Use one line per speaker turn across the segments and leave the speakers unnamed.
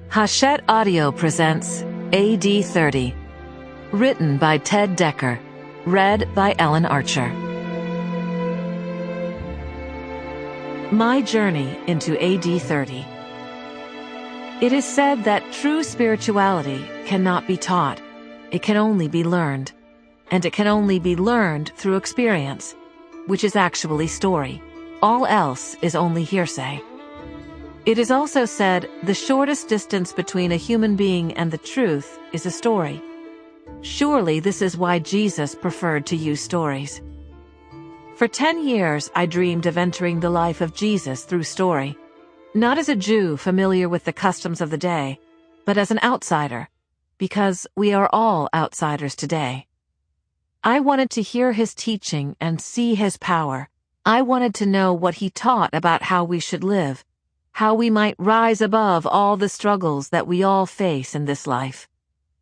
Hachette Audio presents A.D. 30, written by Ted Dekker, read by Ellen Archer. My journey into A.D. 30. It is said that true spirituality cannot be taught. It can only be learned. And it can only be learned through experience, which is actually story. All else is only hearsay. It is also said the shortest distance between a human being and the truth is a story. Surely this is why Jesus preferred to use stories. For 10 years I dreamed of entering the life of Jesus through story, not as a Jew familiar with the customs of the day, but as an outsider, because we are all outsiders today. I wanted to hear his teaching and see his power. I wanted to know what he taught about how we should live, how we might rise above all the struggles that we all face in this life,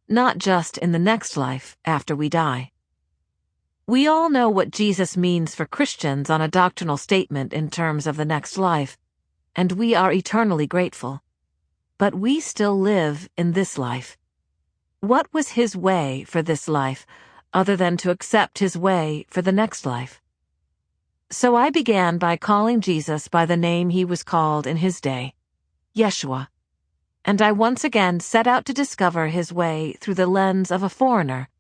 not just in the next life after we die. We all know what Jesus means for Christians on a doctrinal statement in terms of the next life, and we are eternally grateful. But we still live in this life. What was his way for this life, other than to accept his way for the next life? So I began by calling Jesus by the name he was called in his day, Yeshua, and I once again set out to discover his way through the lens of a foreigner,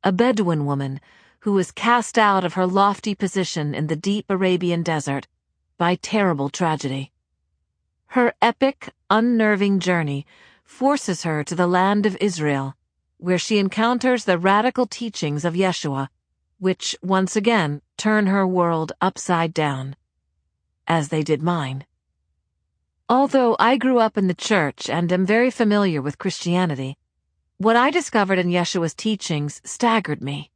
a Bedouin woman who was cast out of her lofty position in the deep Arabian desert by terrible tragedy. Her epic, unnerving journey forces her to the land of Israel, where she encounters the radical teachings of Yeshua, which once again turn her world upside down, as they did mine. Although I grew up in the church and am very familiar with Christianity, what I discovered in Yeshua's teachings staggered me.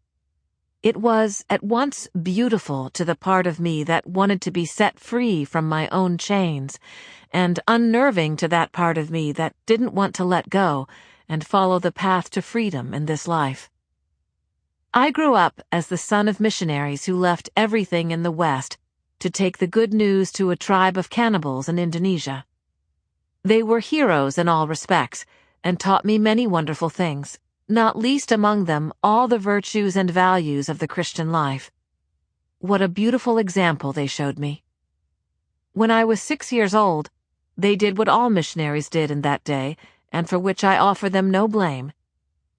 It was at once beautiful to the part of me that wanted to be set free from my own chains, and unnerving to that part of me that didn't want to let go and follow the path to freedom in this life. I grew up as the son of missionaries who left everything in the West to take the good news to a tribe of cannibals in Indonesia. They were heroes in all respects and taught me many wonderful things, not least among them all the virtues and values of the Christian life. What a beautiful example they showed me. When I was 6 years old, they did what all missionaries did in that day, and for which I offer them no blame.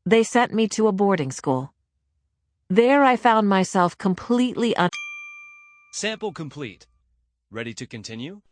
They sent me to a boarding school. There I found myself completely
Sample complete. Ready to continue?